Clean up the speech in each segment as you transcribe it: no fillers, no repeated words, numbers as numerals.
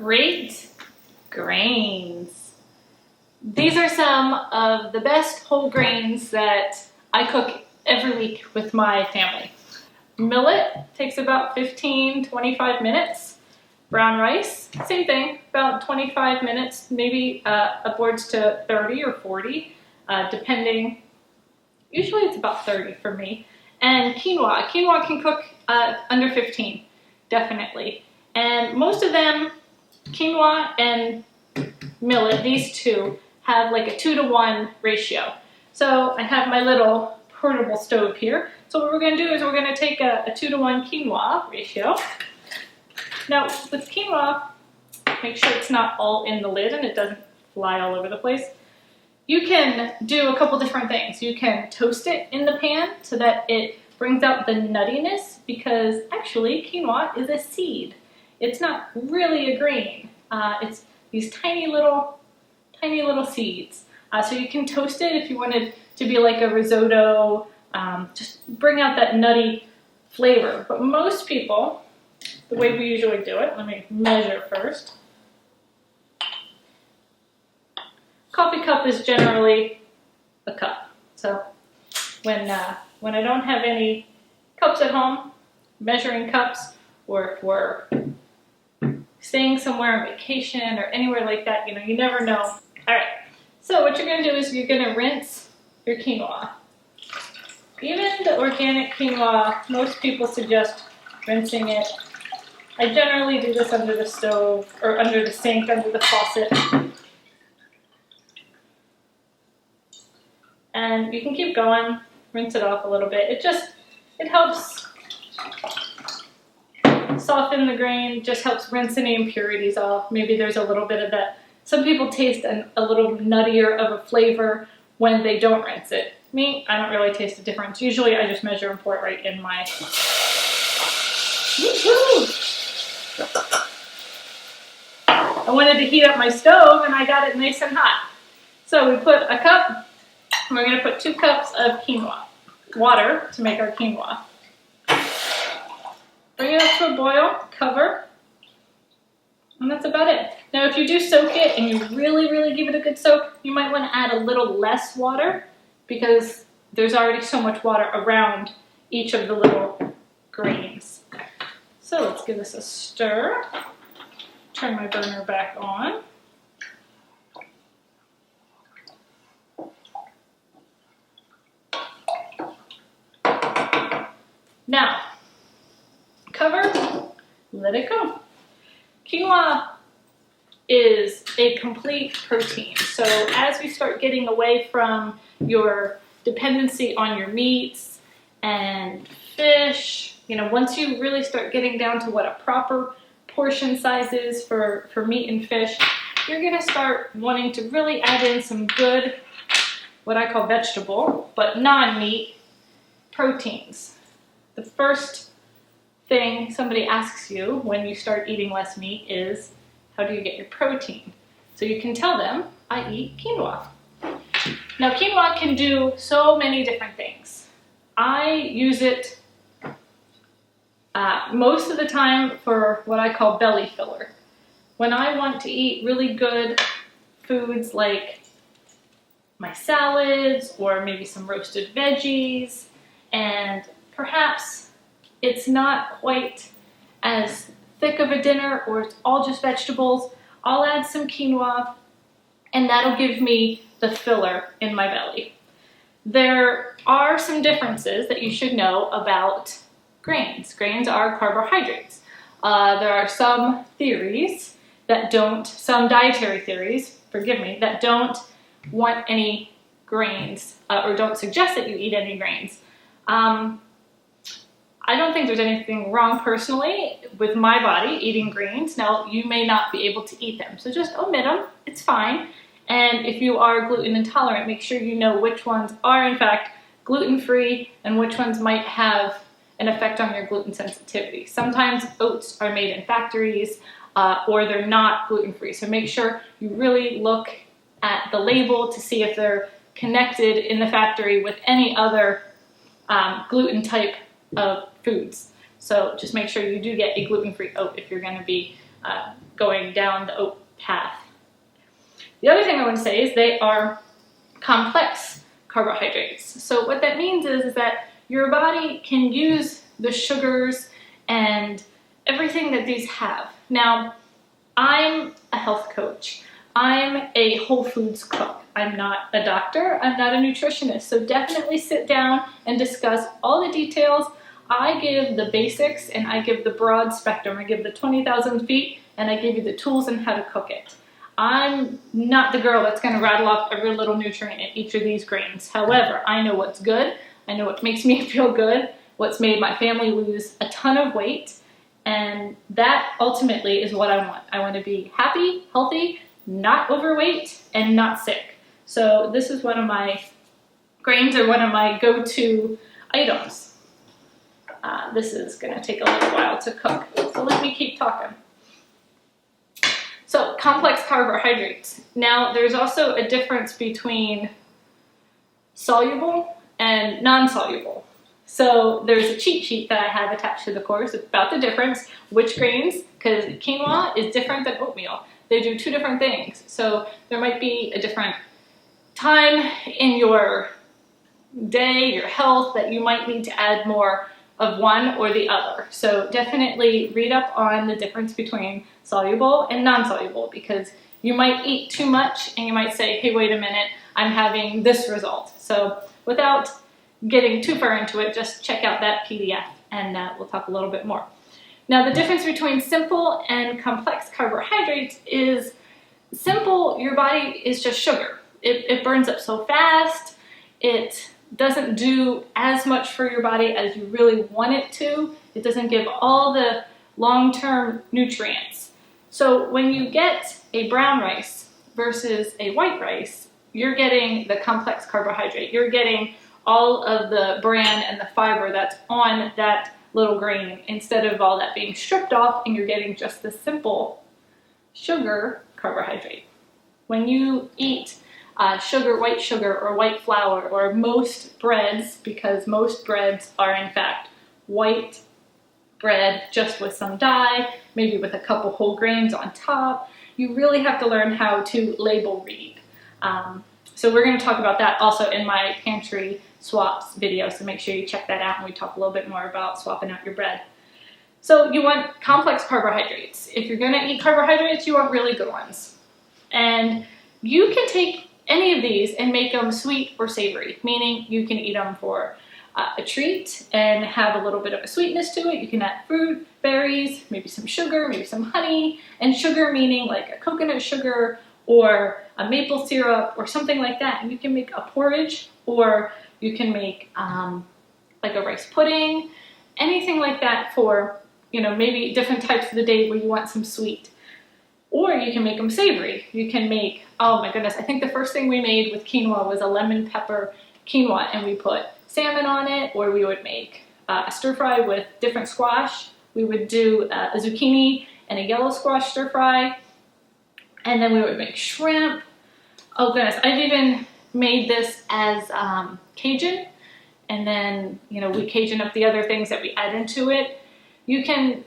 Great grains. These are some of the best whole grains that I cook every week with my family. Millet takes about 15-25 minutes. Brown rice, same thing, about 25 minutes, maybe upwards to 30 or 40, depending. Usually it's about 30 for me. And quinoa. Quinoa can cook under 15, definitely. And most of them, quinoa and millet, these two, have like a 2-to-1 ratio. So I have my little portable stove here. So what we're going to do is we're going to take a 2-to-1 quinoa ratio. Now with quinoa, make sure it's not all in the lid and it doesn't fly all over the place. You can do a couple different things. You can toast it in the pan so that it brings out the nuttiness, because actually quinoa is a seed. It's not really a grain. It's these tiny little seeds. So you can toast it if you wanted to be like a risotto, just bring out that nutty flavor. But most people, the way we usually do it, let me measure first. Coffee cup is generally a cup. So when I don't have any cups at home, measuring cups, or if we're staying somewhere on vacation or anywhere like that, you never know. All right, so what you're gonna do is you're gonna rinse your quinoa. Even the organic quinoa, most people suggest rinsing it. I generally do this under the stove or under the sink, under the faucet. And you can keep going, rinse it off a little bit. It helps soften the grain, just helps rinse any impurities off. Maybe there's a little bit of that. Some people taste a little nuttier of a flavor when they don't rinse it. Me, I don't really taste a difference. Usually I just measure and pour it right in my... I wanted to heat up my stove and I got it nice and hot. So we put a cup, and we're going to put 2 cups of quinoa. Water to make our quinoa. Bring it up to a boil, cover, and that's about it. Now if you do soak it and you really give it a good soak, you might want to add a little less water because there's already so much water around each of the little grains. So let's give this a stir. Turn my burner back on. Now, cover, let it go. Quinoa is a complete protein. So as we start getting away from your dependency on your meats and fish, once you really start getting down to what a proper portion size is for meat and fish, you're gonna start wanting to really add in some good, what I call vegetable, but non-meat proteins. The first thing somebody asks you when you start eating less meat is, how do you get your protein? So you can tell them, I eat quinoa. Now quinoa can do so many different things. I use it most of the time for what I call belly filler. When I want to eat really good foods like my salads or maybe some roasted veggies, and perhaps it's not quite as thick of a dinner or it's all just vegetables, I'll add some quinoa and that'll give me the filler in my belly. There are some differences that you should know about grains. Grains are carbohydrates. There are some theories that some dietary theories, forgive me, that don't want any grains or don't suggest that you eat any grains. I don't think there's anything wrong personally with my body eating grains. Now, you may not be able to eat them, so just omit them, it's fine. And if you are gluten intolerant, make sure you know which ones are in fact gluten-free and which ones might have an effect on your gluten sensitivity. Sometimes oats are made in factories or they're not gluten-free, so make sure you really look at the label to see if they're connected in the factory with any other gluten type of foods. So just make sure you do get a gluten-free oat if you're going to be going down the oat path. The other thing I want to say is they are complex carbohydrates. So what that means is that your body can use the sugars and everything that these have. Now, I'm a health coach. I'm a whole foods cook. I'm not a doctor. I'm not a nutritionist. So definitely sit down and discuss all the details. I give the basics and I give the broad spectrum. I give the 20,000 feet and I give you the tools and how to cook it. I'm not the girl that's going to rattle off every little nutrient in each of these grains. However, I know what's good. I know what makes me feel good, what's made my family lose a ton of weight, and that ultimately is what I want. I want to be happy, healthy, not overweight, and not sick. So this is one of my grains, or one of my go-to items. This is going to take a little while to cook, so let me keep talking. So complex carbohydrates. Now there's also a difference between soluble and non-soluble. So there's a cheat sheet that I have attached to the course about the difference, which grains, because quinoa is different than oatmeal. They do two different things. So there might be a different time in your day, your health, that you might need to add more of one or the other. So definitely read up on the difference between soluble and non-soluble, because you might eat too much and you might say, hey, wait a minute, I'm having this result. So without getting too far into it, just check out that PDF and we'll talk a little bit more. Now, the difference between simple and complex carbohydrates is simple, your body is just sugar. It burns up so fast, it doesn't do as much for your body as you really want it to. It doesn't give all the long-term nutrients. So when you get a brown rice versus a white rice, you're getting the complex carbohydrate. You're getting all of the bran and the fiber that's on that little grain, instead of all that being stripped off, and you're getting just the simple sugar carbohydrate. When you eat sugar, white sugar, or white flour, or most breads, because most breads are in fact white bread just with some dye, maybe with a couple whole grains on top, you really have to learn how to label read. So we're going to talk about that also in my pantry swaps video, so make sure you check that out and we talk a little bit more about swapping out your bread. So you want complex carbohydrates. If you're going to eat carbohydrates, you want really good ones. And you can take any of these and make them sweet or savory, meaning you can eat them for a treat and have a little bit of a sweetness to it. You can add fruit, berries, maybe some sugar, maybe some honey, and sugar meaning like a coconut sugar or a maple syrup or something like that. And you can make a porridge, or you can make like a rice pudding, anything like that for, you know, maybe different types of the day where you want some sweet. Or you can make them savory. You can make, oh my goodness, I think the first thing we made with quinoa was a lemon pepper quinoa, and we put salmon on it, or we would make a stir fry with different squash. We would do a zucchini and a yellow squash stir fry, and then we would make shrimp. Oh goodness, I've even made this as Cajun, and then, you know, we Cajun up the other things that we add into it. You can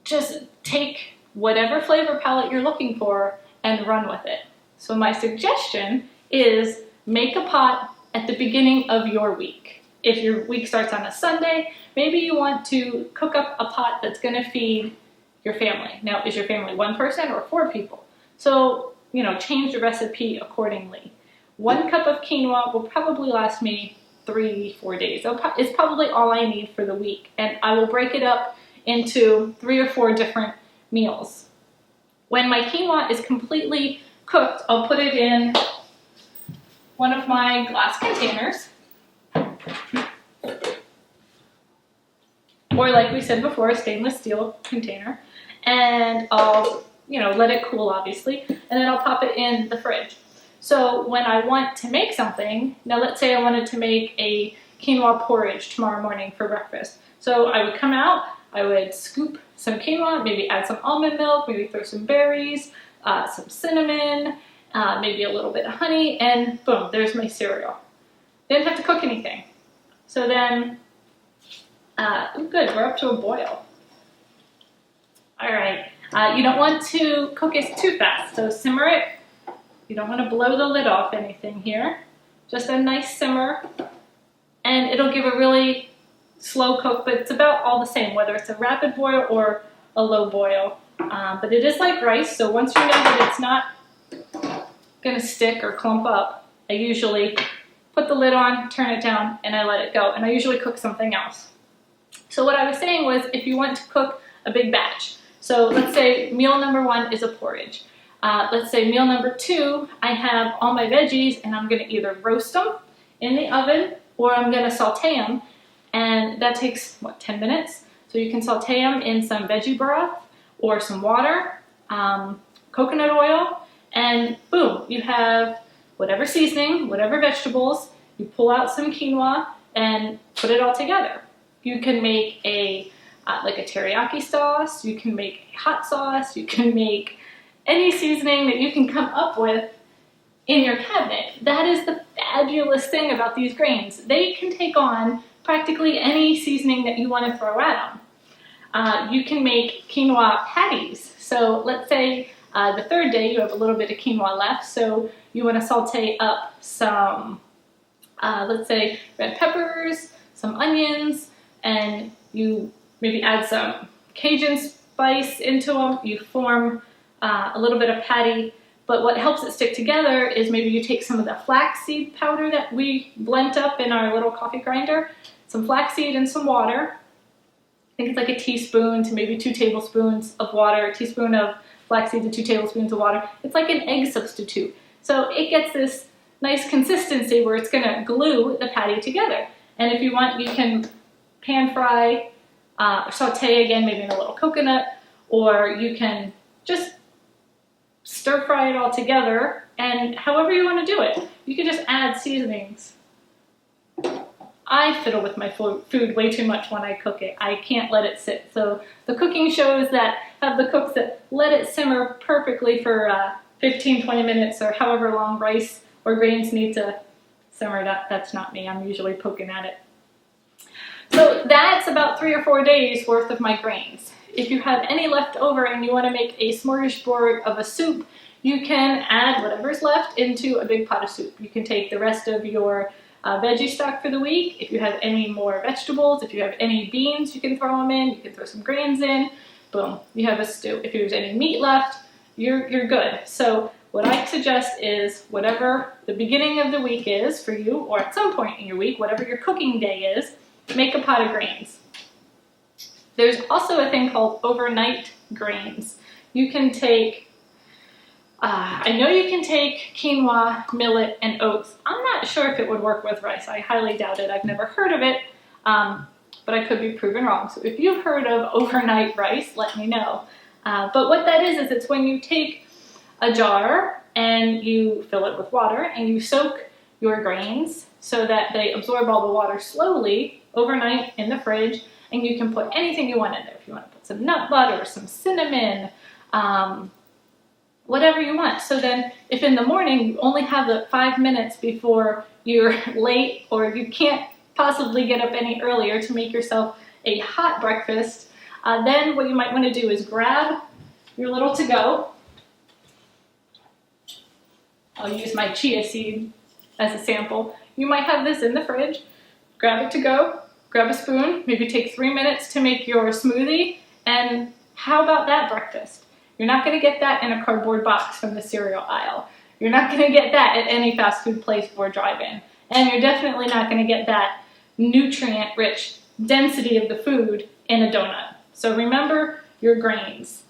just take whatever flavor palette you're looking for and run with it. So my suggestion is make a pot at the beginning of your week. If your week starts on a Sunday, maybe you want to cook up a pot that's going to feed your family. Now, is your family one person or 4 people? So, you know, change the recipe accordingly. 1 cup of quinoa will probably last me 3-4 days. It's probably all I need for the week, and I will break it up into 3 or 4 different meals. When my quinoa is completely cooked, I'll put it in one of my glass containers, or like we said before, a stainless steel container, and I'll, you know, let it cool obviously, and then I'll pop it in the fridge. So when I want to make something, now let's say I wanted to make a quinoa porridge tomorrow morning for breakfast. So I would come out, I would scoop some quinoa, maybe add some almond milk, maybe throw some berries, some cinnamon, maybe a little bit of honey, and boom, there's my cereal. Didn't have to cook anything. So then, good, we're up to a boil. All right, You don't want to cook it too fast, so simmer it. You don't want to blow the lid off anything here. Just a nice simmer, and it'll give a really slow cook, but it's about all the same, whether it's a rapid boil or a low boil. But it is like rice, so once you know that it's not gonna stick or clump up, I usually put the lid on, turn it down, and I let it go. And I usually cook something else. So what I was saying was, if you want to cook a big batch, so let's say meal number 1 is a porridge. Let's say meal number 2, I have all my veggies and I'm gonna either roast them in the oven or I'm gonna saute them, and that takes, what, 10 minutes? So you can saute them in some veggie broth or some water, coconut oil, and boom, you have whatever seasoning, whatever vegetables, you pull out some quinoa and put it all together. You can make a like a teriyaki sauce, you can make a hot sauce, you can make any seasoning that you can come up with in your cabinet. That is the fabulous thing about these grains. They can take on practically any seasoning that you want to throw at them. You can make quinoa patties. So let's say the third day you have a little bit of quinoa left, so you want to saute up some, let's say, red peppers, some onions, and you maybe add some Cajun spice into them. You form a little bit of patty, but what helps it stick together is maybe you take some of the flaxseed powder that we blend up in our little coffee grinder, some flaxseed and some water. I think it's like a teaspoon to maybe 2 tablespoons of water, a teaspoon of flaxseed to 2 tablespoons of water. It's like an egg substitute. So it gets this nice consistency where it's gonna glue the patty together. And if you want, you can pan fry, saute again, maybe in a little coconut, or you can just stir fry it all together, and however you want to do it. You can just add seasonings. I fiddle with my food way too much when I cook it. I can't let it sit. So the cooking shows that have the cooks that let it simmer perfectly for 15, 20 minutes or however long rice or grains need to simmer. That's not me. I'm usually poking at it. So that's about 3 or 4 days worth of my grains. If you have any left over and you want to make a smorgasbord of a soup, you can add whatever's left into a big pot of soup. You can take the rest of your veggie stock for the week. If you have any more vegetables, if you have any beans, you can throw them in. You can throw some grains in. Boom, you have a stew. If there's any meat left, you're good. So what I suggest is whatever the beginning of the week is for you, or at some point in your week, whatever your cooking day is, make a pot of grains. There's also a thing called overnight grains. You can take, I know you can take quinoa, millet, and oats. I'm not sure if it would work with rice. I highly doubt it. I've never heard of it, but I could be proven wrong. So if you've heard of overnight rice, let me know. But what that is it's when you take a jar and you fill it with water and you soak your grains so that they absorb all the water slowly overnight in the fridge, and you can put anything you want in there. If you want to put some nut butter, some cinnamon, whatever you want. So then if in the morning you only have the 5 minutes before you're late or you can't possibly get up any earlier to make yourself a hot breakfast, then what you might want to do is grab your little to-go. I'll use my chia seed as a sample. You might have this in the fridge. Grab it to go, grab a spoon, maybe take 3 minutes to make your smoothie, and how about that breakfast? You're not going to get that in a cardboard box from the cereal aisle. You're not going to get that at any fast food place or drive-in. And you're definitely not going to get that nutrient-rich density of the food in a donut. So remember your grains.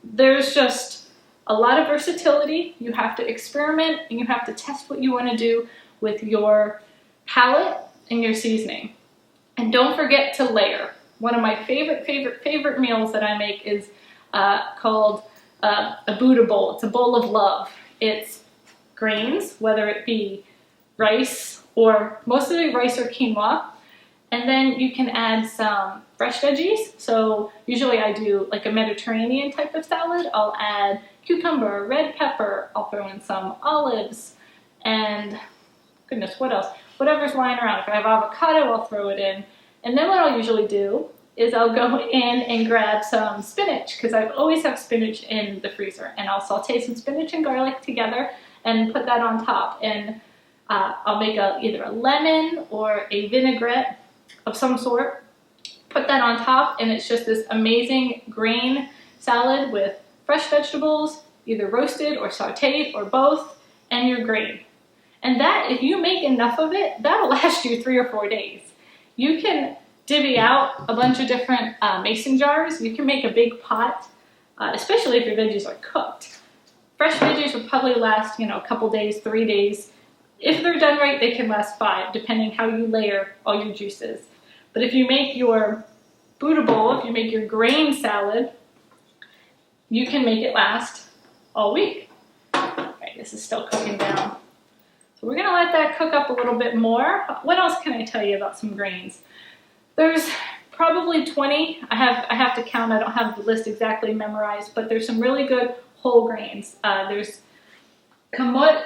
There's just a lot of versatility. You have to experiment and you have to test what you want to do with your palate and your seasoning. And don't forget to layer. One of my favorite meals that I make is called a Buddha bowl. It's a bowl of love. It's grains, whether it be rice or mostly rice or quinoa, and then you can add some fresh veggies. So usually I do like a Mediterranean type of salad. I'll add cucumber, red pepper, I'll throw in some olives, and goodness, what else? Whatever's lying around. If I have avocado, I'll throw it in. And then what I'll usually do is I'll go in and grab some spinach, because I always have spinach in the freezer, and I'll saute some spinach and garlic together and put that on top. And I'll make either a lemon or a vinaigrette of some sort, put that on top, and it's just this amazing grain salad with fresh vegetables, either roasted or sauteed or both, and your grain. And that, if you make enough of it, that'll last you 3 or 4 days. You can divvy out a bunch of different mason jars. You can make a big pot, especially if your veggies are cooked. Fresh veggies will probably last, a couple days, 3 days. If they're done right, they can last 5, depending how you layer all your juices. But if you make your Buddha bowl, if you make your grain salad, you can make it last all week. All right, this is still cooking down. So we're gonna let that cook up a little bit more. What else can I tell you about some grains? There's probably 20. I have to count. I don't have the list exactly memorized, but there's some really good whole grains. There's kamut.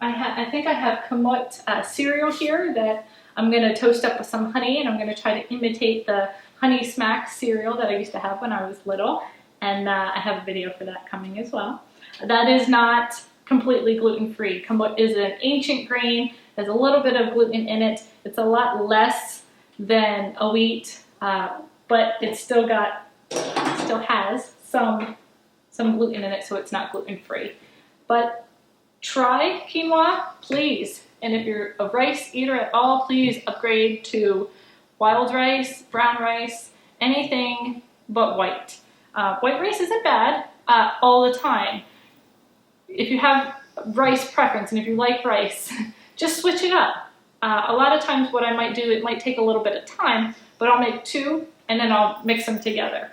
I think I have kamut cereal here that I'm gonna toast up with some honey, and I'm gonna try to imitate the Honey Smack cereal that I used to have when I was little. And I have a video for that coming as well. That is not completely gluten-free. Kamut is an ancient grain. There's a little bit of gluten in it. It's a lot less than a wheat, but it still has some gluten in it, so it's not gluten-free. But try quinoa, please. And if you're a rice eater at all, please upgrade to wild rice, brown rice, anything but white. White rice isn't bad all the time. If you have rice preference and if you like rice, just switch it up. A lot of times what I might do, it might take a little bit of time, but I'll make 2 and then I'll mix them together.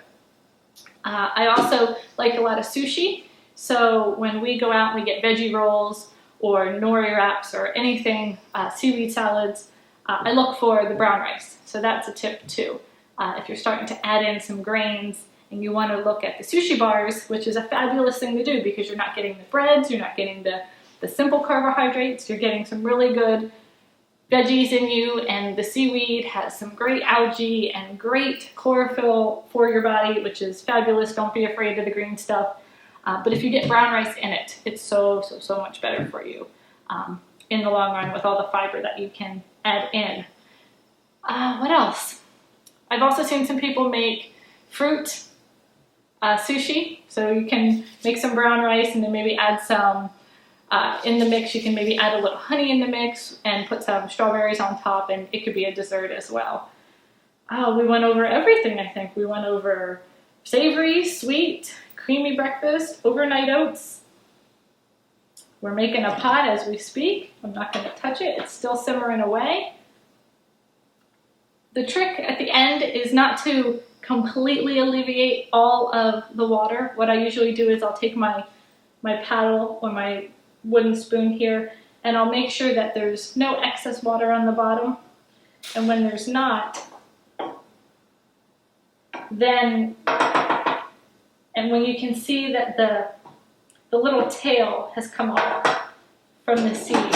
I also like a lot of sushi. So when we go out and we get veggie rolls or nori wraps or anything, seaweed salads, I look for the brown rice. So that's a tip too. If you're starting to add in some grains and you want to look at the sushi bars, which is a fabulous thing to do because you're not getting the breads, you're not getting the simple carbohydrates, you're getting some really good veggies in you, and the seaweed has some great algae and great chlorophyll for your body, which is fabulous. Don't be afraid of the green stuff. But if you get brown rice in it, it's so much better for you in the long run with all the fiber that you can add in. What else? I've also seen some people make fruit sushi. So you can make some brown rice and then maybe add some in the mix. You can maybe add a little honey in the mix and put some strawberries on top, and it could be a dessert as well. We went over everything, I think. We went over savory, sweet, creamy breakfast, overnight oats. We're making a pot as we speak. I'm not going to touch it. It's still simmering away. The trick at the end is not to completely alleviate all of the water. What I usually do is I'll take my paddle or my wooden spoon here, and I'll make sure that there's no excess water on the bottom. And when there's not, then, and when you can see that the little tail has come off from the seed,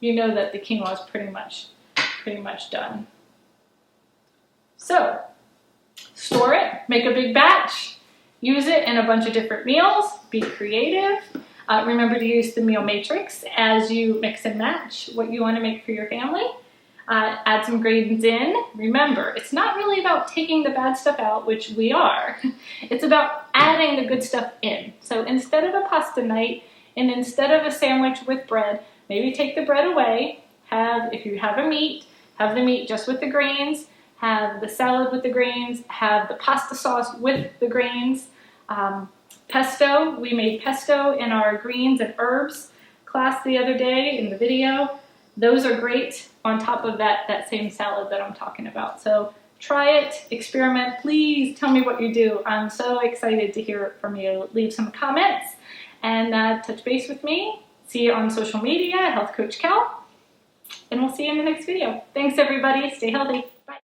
you know that the quinoa is pretty much done. So, store it, make a big batch, use it in a bunch of different meals, be creative. Remember to use the meal matrix as you mix and match what you want to make for your family. Add some grains in. Remember, it's not really about taking the bad stuff out, which we are. It's about adding the good stuff in. So instead of a pasta night and instead of a sandwich with bread, maybe take the bread away. If you have a meat, have the meat just with the grains. Have the salad with the grains, have the pasta sauce with the grains. Pesto, we made pesto in our greens and herbs class the other day in the video. Those are great on top of that same salad that I'm talking about. So try it, experiment. Please tell me what you do. I'm so excited to hear it from you. Leave some comments and touch base with me. See you on social media, HealthCoachKel, and we'll see you in the next video. Thanks everybody, stay healthy.